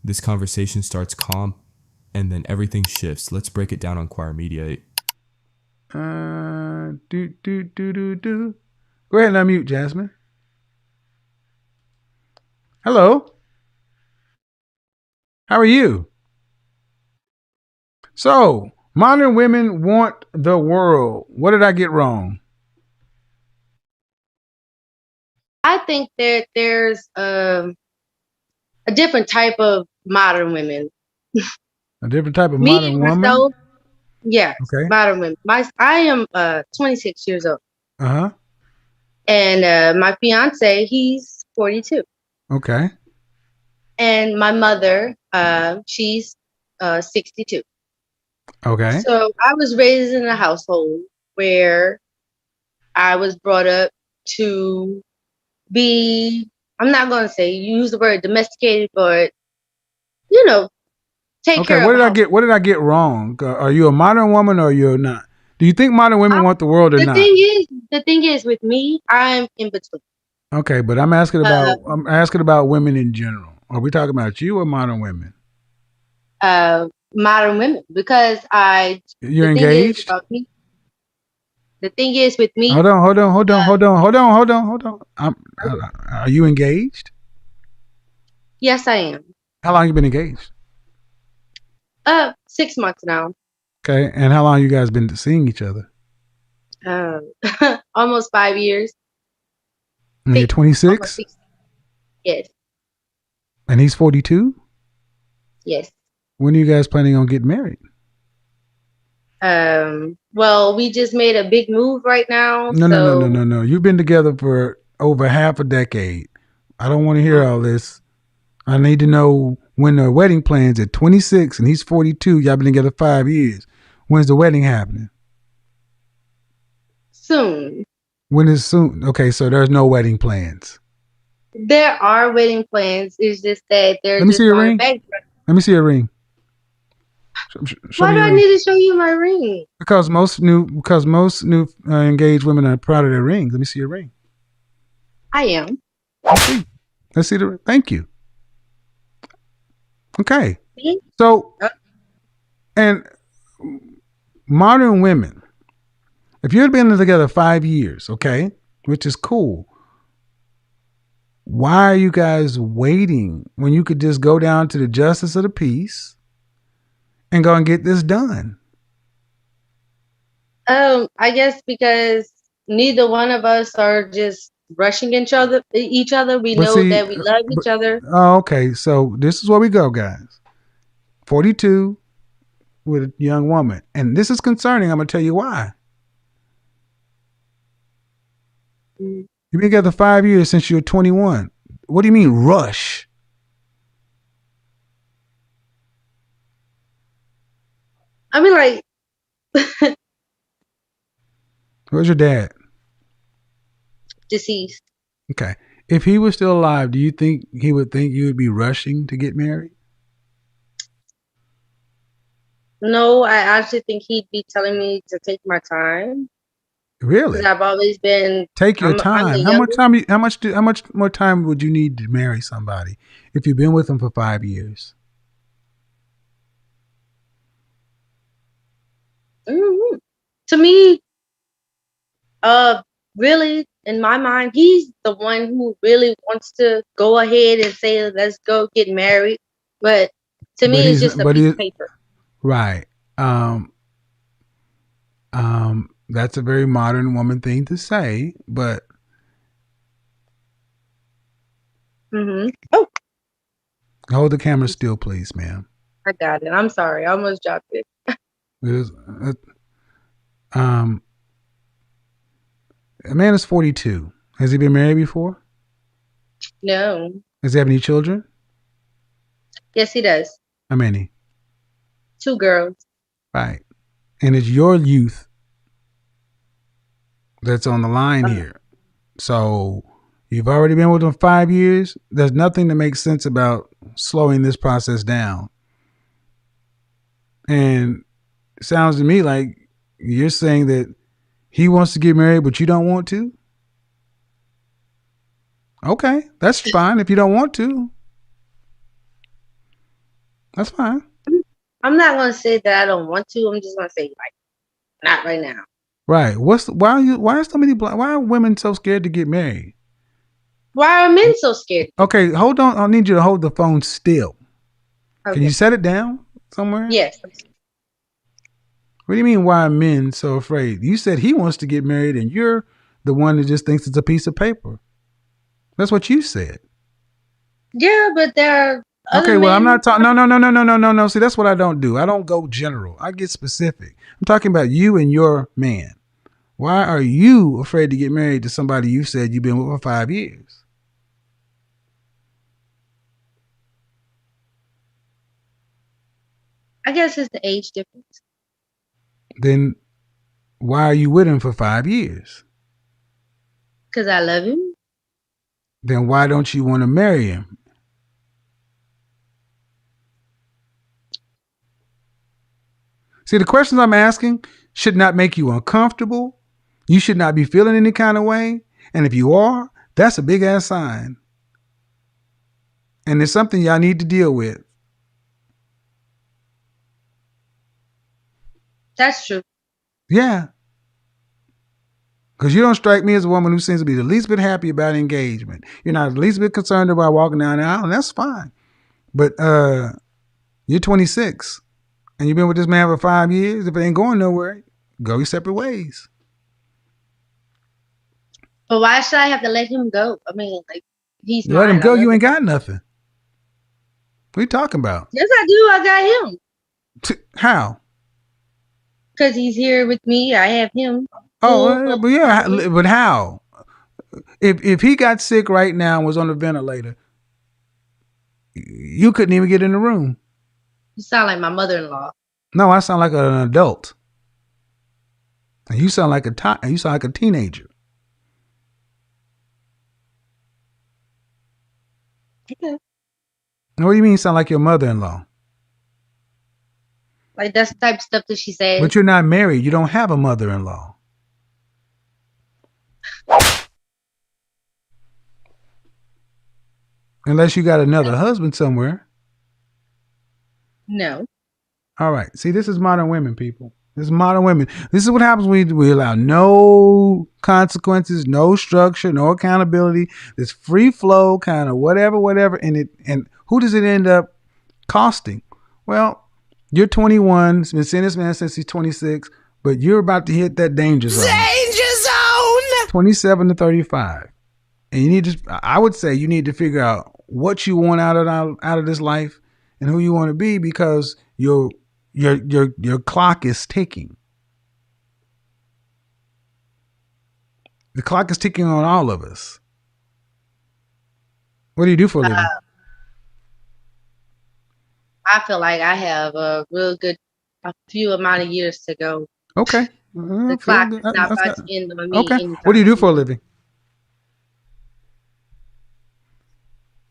This conversation starts calm, and then everything shifts. Let's break it down on Choir Media. Do. Go ahead and unmute, Jasmine. Hello. How are you? So, modern women want the world. What did I get wrong? I think that there's a different type of modern women. A different type of Me modern woman? myself, yes, Okay. modern women. I am 26 years old, Uh-huh. and my fiance, he's 42, Okay. and my mother, she's 62. Okay. So I was raised in a household where I was brought up to be, I'm not going to say use the word domesticated, but take Okay. care What of did a I house. get? What did I get wrong? Are you a modern woman or you're not? Do you think modern women want the world or The not? thing is with me, I'm in between. Okay, but I'm asking Uh, about women in general. Are we talking about you or modern women? Modern women, because You're the thing is engaged? about me. The thing is with me. Hold on. Are you engaged? Yes, I am. How long you been engaged? 6 months now. Okay, and how long you guys been seeing each other? Almost 5 years. And you're 26, Yes. and he's 42. Yes. When are you guys planning on getting married? Well, we just made a big move right now. No. You've been together for over half a decade. I don't want to hear all this. I need to know when the wedding plans at 26 and he's 42. Y'all been together 5 years. When's the wedding happening? Soon. When is soon? Okay, so there's no wedding plans. There are wedding plans. It's just that they're Let me just see your not ring. Let me see your ring. Show Why me do your I ring. need to show you my ring? Because most new engaged women are proud of their rings. Let me see your ring. I am. Let's see the ring. Thank you. Okay. See? So, and modern women, if you've been together 5 years, okay, which is cool. Why are you guys waiting when you could just go down to the justice of the peace and go and get this done? I guess because neither one of us are just rushing each other. We know that we love each other. Oh, okay. So this is where we go, guys. 42 with a young woman. And this is concerning. I'm going to tell you why. You've been together 5 years since you were 21. What do you mean rush? I mean, like, Where's your dad? Deceased. Okay. If he was still alive, do you think he would think you would be rushing to get married? No, I actually think he'd be telling me to take my time. Really? Because I've always been. Take your time. I'm How much time? How much more time would you need to marry somebody if you've been with them for 5 years? Mm-hmm. To me, really, in my mind, he's the one who really wants to go ahead and say, "Let's go get married." But to me, it's just a piece of paper. Right. That's a very modern woman thing to say, but. Mm-hmm. Oh. Hold the camera still, please, ma'am. I got it. I'm sorry. I almost dropped it. A man is 42. Has he been married before? No. Does he have any children? Yes, he does. How many? 2 girls. Right. And it's your youth that's on the line here. So you've already been with them 5 years. There's nothing that makes sense about slowing this process down. And it sounds to me like you're saying that he wants to get married, but you don't want to? Okay, that's fine if you don't want to. That's fine. I'm not gonna say that I don't want to. I'm just gonna say like not right now. Right. Why are so many why are women so scared to get married? Why are men so scared? Okay, hold on. I need you to hold the phone still. Can Okay. you set it down somewhere? Yes. What do you mean why are men so afraid? You said he wants to get married and you're the one that just thinks it's a piece of paper. That's what you said. Yeah, but there are other Okay, well, I'm men. not talking. No. See, that's what I don't do. I don't go general. I get specific. I'm talking about you and your man. Why are you afraid to get married to somebody you said you've been with for 5 years? I guess it's the age difference. Then why are you with him for 5 years? Because I love him. Then why don't you want to marry him? See, the questions I'm asking should not make you uncomfortable. You should not be feeling any kind of way. And if you are, that's a big ass sign. And it's something y'all need to deal with. That's true. Yeah. Because you don't strike me as a woman who seems to be the least bit happy about engagement. You're not the least bit concerned about walking down the aisle, and that's fine. But you're 26 and you've been with this man for 5 years. If it ain't going nowhere, go your separate ways. But why should I have to let him go? I mean, like, he's You let him mine. I go, love you him. ain't got nothing. What are you talking about? Yes, I do. I got him. How? Because he's here with me. I have him. Oh, but yeah, but how? If he got sick right now and was on the ventilator, you couldn't even get in the room. You sound like my mother-in-law. No, I sound like an adult. And you sound like a teenager. Okay. What do you mean you sound like your mother-in-law? Like, that's the type of stuff that she says. But you're not married. You don't have a mother-in-law. Unless you got another husband somewhere. No. All right. See, this is modern women, people. This is modern women. This is what happens when we allow no consequences, no structure, no accountability. This free flow kind of whatever. And who does it end up costing? Well, you're 21. Been seeing this man since he's 26, but you're about to hit that danger zone. Danger zone! 27 to 35. And you need to, I would say you need to figure out what you want out of this life and who you want to be, because your clock is ticking. The clock is ticking on all of us. What do you do for a living? I feel like I have a few amount of years to go. Okay. The clock is not about to end on me. Okay. Anytime What do you do for a soon. living?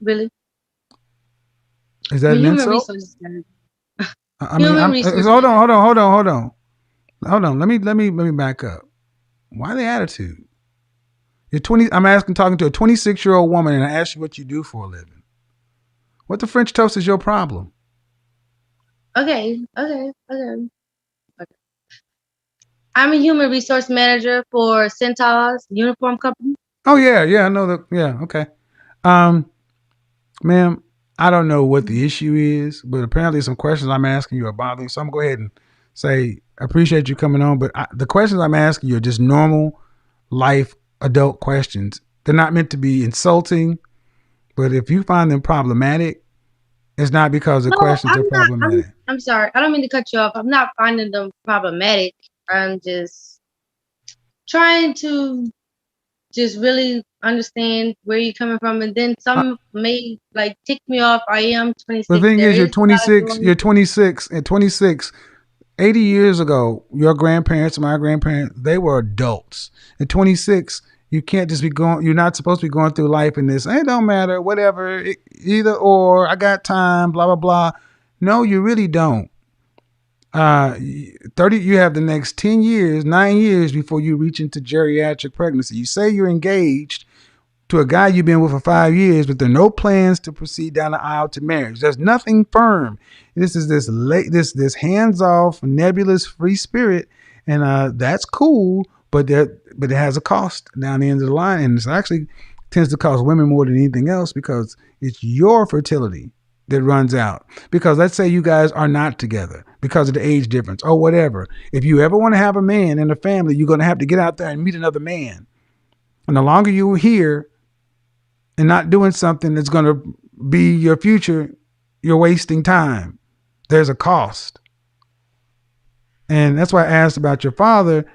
Really? Is that an Human insult? resources. I mean, Human resources. hold on. Let me back up. Why the attitude? You're 20. I'm talking to a 26-year-old woman, and I asked you what you do for a living. What the French toast is your problem? Okay. I'm a human resource manager for Centaur's uniform company. Oh yeah, I know that. Yeah, okay. Ma'am, I don't know what the issue is, but apparently some questions I'm asking you are bothering. So I'm going to go ahead and say I appreciate you coming on, but the questions I'm asking you are just normal life adult questions. They're not meant to be insulting, but if you find them problematic, it's not because the questions are problematic. I'm sorry. I don't mean to cut you off. I'm not finding them problematic. I'm just trying to just really understand where you're coming from, and then some may like tick me off. I am 26. The thing There is, you're a lot of 26. You're 26. At 26, 80 years ago, your grandparents, my grandparents, they were adults. At 26, you can't just be going. You're not supposed to be going through life in this. It don't matter. Whatever. Either or. I got time. Blah blah blah. No, you really don't. 30. You have the next 10 years, 9 years before you reach into geriatric pregnancy. You say you're engaged to a guy you've been with for 5 years, but there are no plans to proceed down the aisle to marriage. There's nothing firm. This is this hands off, nebulous free spirit, and that's cool, but it has a cost down the end of the line, and it's actually tends to cost women more than anything else because it's your fertility that runs out. Because let's say you guys are not together because of the age difference or whatever. If you ever want to have a man in a family, you're going to have to get out there and meet another man. And the longer you're here and not doing something that's going to be your future, you're wasting time. There's a cost. And that's why I asked about your father,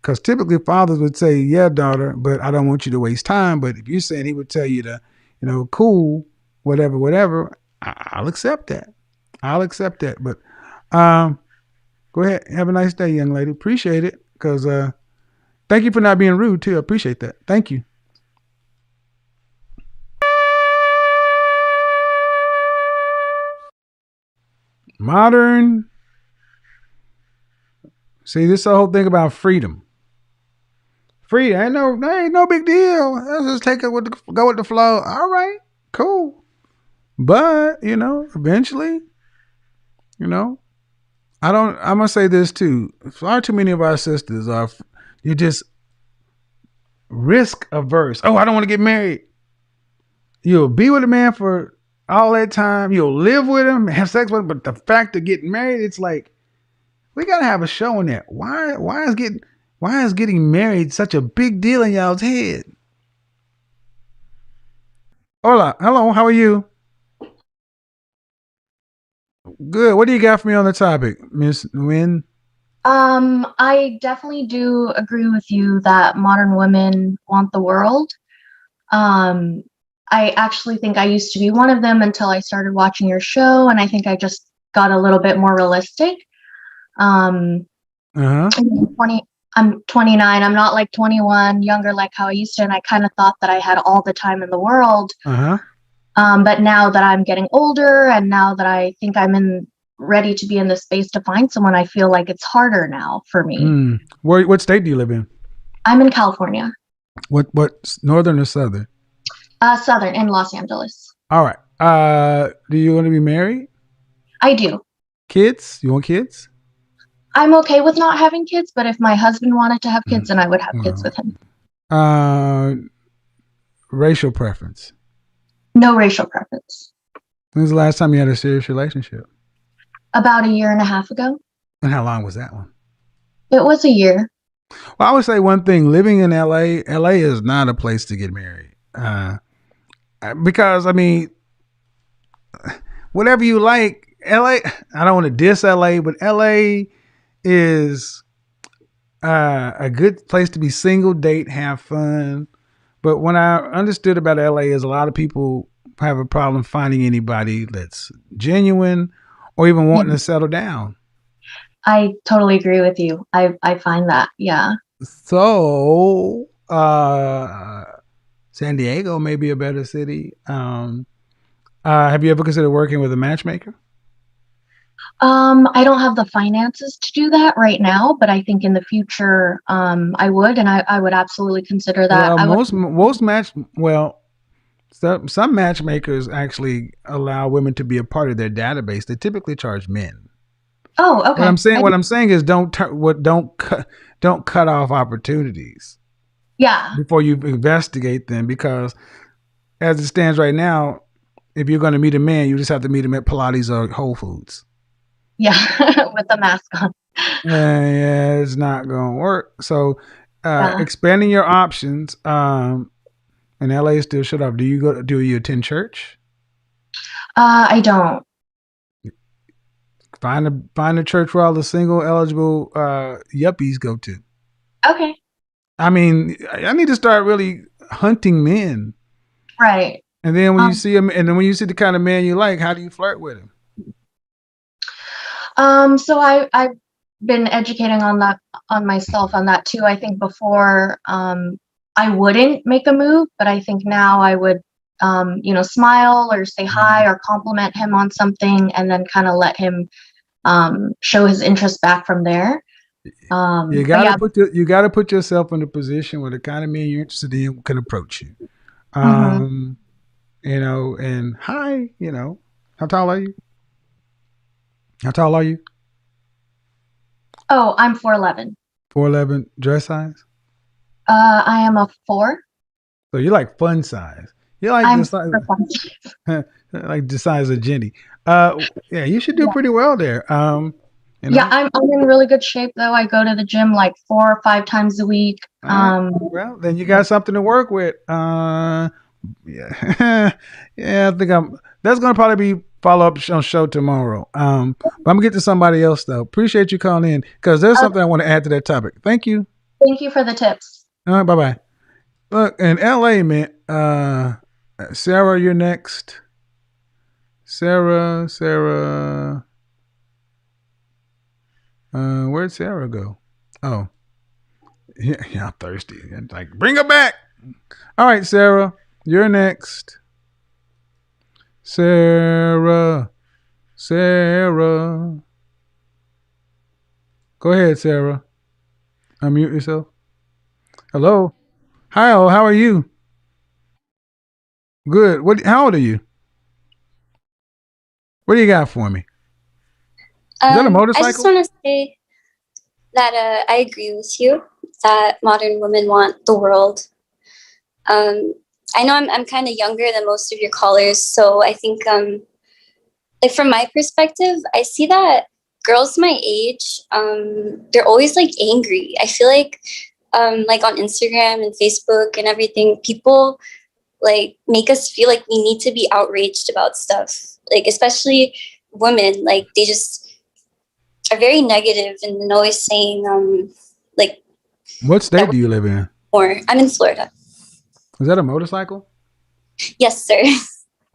because typically fathers would say, yeah, daughter, but I don't want you to waste time. But if you're saying he would tell you to, cool, whatever, I'll accept that. But go ahead. Have a nice day, young lady. Appreciate it. Because thank you for not being rude, too. I appreciate that. Thank you. Modern. See, this is the whole thing about freedom. Freedom ain't no big deal. Let's just go with the flow. All right, cool. But, eventually, I'm going to say this too. Far too many of our sisters you're just risk averse. Oh, I don't want to get married. You'll be with a man for all that time. You'll live with him, have sex with him. But the fact of getting married, it's like, we got to have a show on that. Why is getting married such a big deal in y'all's head? Hola. Hello. How are you? Good. What do you got for me on the topic, Miss Nguyen? I definitely do agree with you that modern women want the world. I actually think I used to be one of them until I started watching your show, and I think I just got a little bit more realistic. I'm 29. I'm not like 21, younger like how I used to, and I kind of thought that I had all the time in the world. But now that I'm getting older, and now that I think I'm ready to be in the space to find someone, I feel like it's harder now for me. What state do you live in? I'm in California. What northern or southern? Southern, in Los Angeles. All right. Do you want to be married? I do. Kids? You want kids? I'm okay with not having kids, but if my husband wanted to have kids, then I would have kids with him. Racial preference? No racial preference. When was the last time you had a serious relationship? About 1.5 years ago. And how long was that one? It was a year. Well, I would say one thing, living in LA is not a place to get married. Because, whatever you like, LA, I don't want to diss LA, but LA is a good place to be single, date, have fun. But what I understood about LA is a lot of people have a problem finding anybody that's genuine or even wanting to settle down. I totally agree with you. I find that, yeah. So, San Diego may be a better city. Have you ever considered working with a matchmaker? I don't have the finances to do that right now, but I think in the future, I would, and I would absolutely consider that. Some matchmakers actually allow women to be a part of their database. They typically charge men. Oh, okay. What I'm saying is don't cut off opportunities. Yeah. Before you investigate them, because as it stands right now, if you're going to meet a man, you just have to meet him at Pilates or Whole Foods. Yeah, with the mask on. Yeah, it's not going to work. So, expanding your options. And LA is still shut off. Do you attend church? I don't. Find a church where all the single eligible yuppies go to. Okay. I need to start really hunting men. Right. And then when you see him, and then when you see the kind of man you like, how do you flirt with him? So I've been educating on myself on that too. I think before, I wouldn't make a move, but I think now I would, smile or say hi or compliment him on something, and then kind of let him show his interest back from there. You gotta put yourself in a position where the kind of man you're interested in can approach you. Mhm. And hi, how tall are you? How tall are you? Oh, I'm 4'11". 4'11", dress size. I am a 4. So you like fun size. You like I'm the size, super funky. like the size of Jenny. Yeah, you should do Yeah. pretty well there. You Yeah, know. I'm in really good shape though. I go to the gym like 4 or 5 times a week. All right. Well, then you got something to work with. Yeah, yeah. I think I'm. That's gonna probably be follow up on show tomorrow. But I'm gonna get to somebody else though. Appreciate you calling in because there's Uh, something I want to add to that topic. Thank you. Thank you for the tips. All right. Bye bye. Look in L.A., man. Sarah, you're next. Sarah. Where'd Sarah go? Oh, yeah, I'm thirsty. Like, bring her back. All right, Sarah, you're next. Sarah. Go ahead, Sarah. Unmute yourself. Hello. Hi, how are you? Good. How old are you? What do you got for me? Is that a I just motorcycle? want to say that I agree with you that modern women want the world. I know I'm kind of younger than most of your callers, so I think like from my perspective, I see that girls my age, they're always like angry. I feel like on Instagram and Facebook and everything, people like make us feel like we need to be outraged about stuff. Like especially women, like they just are very negative and always saying like What that state do you live in? more. I'm in Florida. Is that a motorcycle? Yes, sir.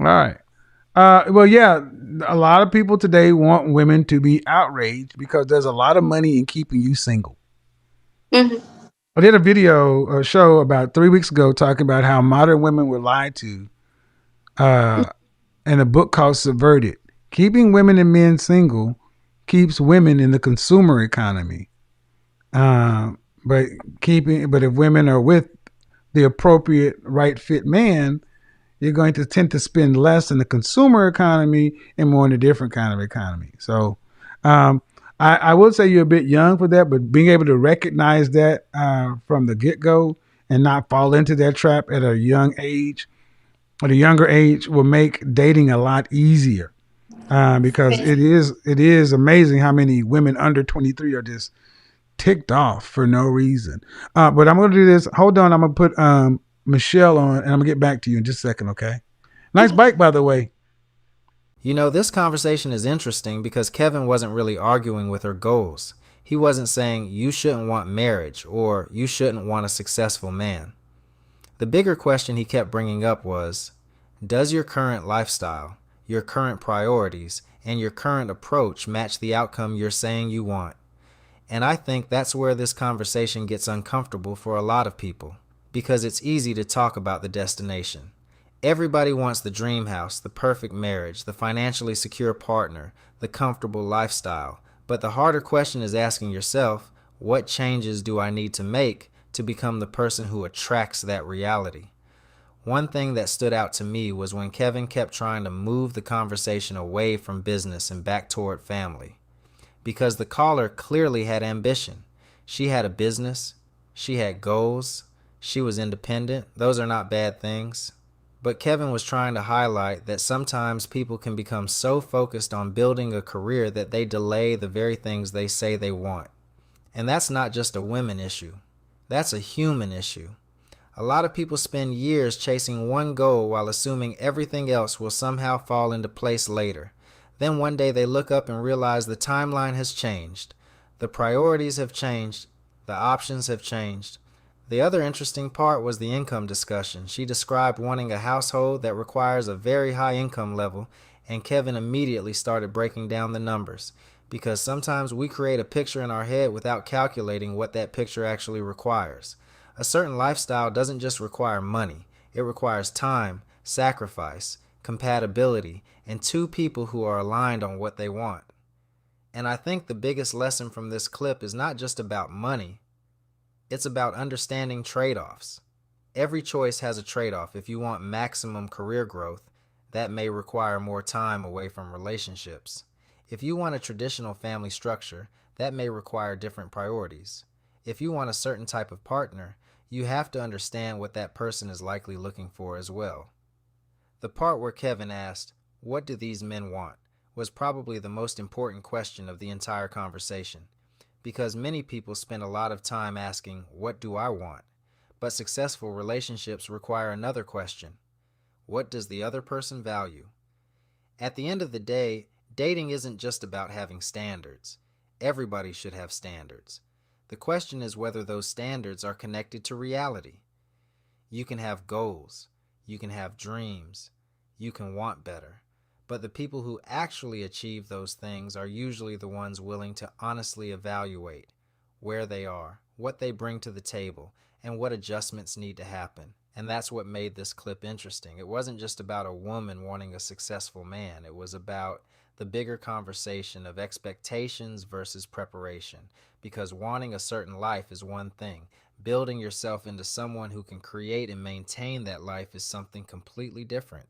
All right. Well, yeah, a lot of people today want women to be outraged because there's a lot of money in keeping you single. hmm I did a show about 3 weeks ago talking about how modern women were lied to in a book called Subverted. Keeping women and men single keeps women in the consumer economy. Uh, but if women are with the appropriate right fit man, you're going to tend to spend less in the consumer economy and more in a different kind of economy. So um, I will say you're a bit young for that, but being able to recognize that from the get go and not fall into that trap at a younger age will make dating a lot easier. Because it is amazing how many women under 23 are just ticked off for no reason. But I'm going to do this. Hold on. I'm going to put Michelle on and I'm going to get back to you in just a second, okay? Nice bike, by the way. You know, this conversation is interesting because Kevin wasn't really arguing with her goals. He wasn't saying you shouldn't want marriage or you shouldn't want a successful man. The bigger question he kept bringing up was, does your current lifestyle, your current priorities, and your current approach match the outcome you're saying you want? And I think that's where this conversation gets uncomfortable for a lot of people, because it's easy to talk about the destination. Everybody wants the dream house, the perfect marriage, the financially secure partner, the comfortable lifestyle. But the harder question is asking yourself, what changes do I need to make to become the person who attracts that reality? One thing that stood out to me was when Kevin kept trying to move the conversation away from business and back toward family. Because the caller clearly had ambition. She had a business. She had goals. She was independent. Those are not bad things. But Kevin was trying to highlight that sometimes people can become so focused on building a career that they delay the very things they say they want. And that's not just a women issue. That's a human issue. A lot of people spend years chasing one goal while assuming everything else will somehow fall into place later. Then one day they look up and realize the timeline has changed. The priorities have changed. The options have changed. The other interesting part was the income discussion. She described wanting a household that requires a very high income level, and Kevin immediately started breaking down the numbers, because sometimes we create a picture in our head without calculating what that picture actually requires. A certain lifestyle doesn't just require money. It requires time, sacrifice, compatibility, and two people who are aligned on what they want. And I think the biggest lesson from this clip is not just about money. It's about understanding trade-offs. Every choice has a trade-off. If you want maximum career growth, that may require more time away from relationships. If you want a traditional family structure, that may require different priorities. If you want a certain type of partner, you have to understand what that person is likely looking for as well. The part where Kevin asked, "What do these men want?" was probably the most important question of the entire conversation, because many people spend a lot of time asking, "What do I want?" But successful relationships require another question. What does the other person value? At the end of the day, dating isn't just about having standards. Everybody should have standards. The question is whether those standards are connected to reality. You can have goals. You can have dreams. You can want better. But the people who actually achieve those things are usually the ones willing to honestly evaluate where they are, what they bring to the table, and what adjustments need to happen. And that's what made this clip interesting. It wasn't just about a woman wanting a successful man. It was about the bigger conversation of expectations versus preparation. Because wanting a certain life is one thing. Building yourself into someone who can create and maintain that life is something completely different.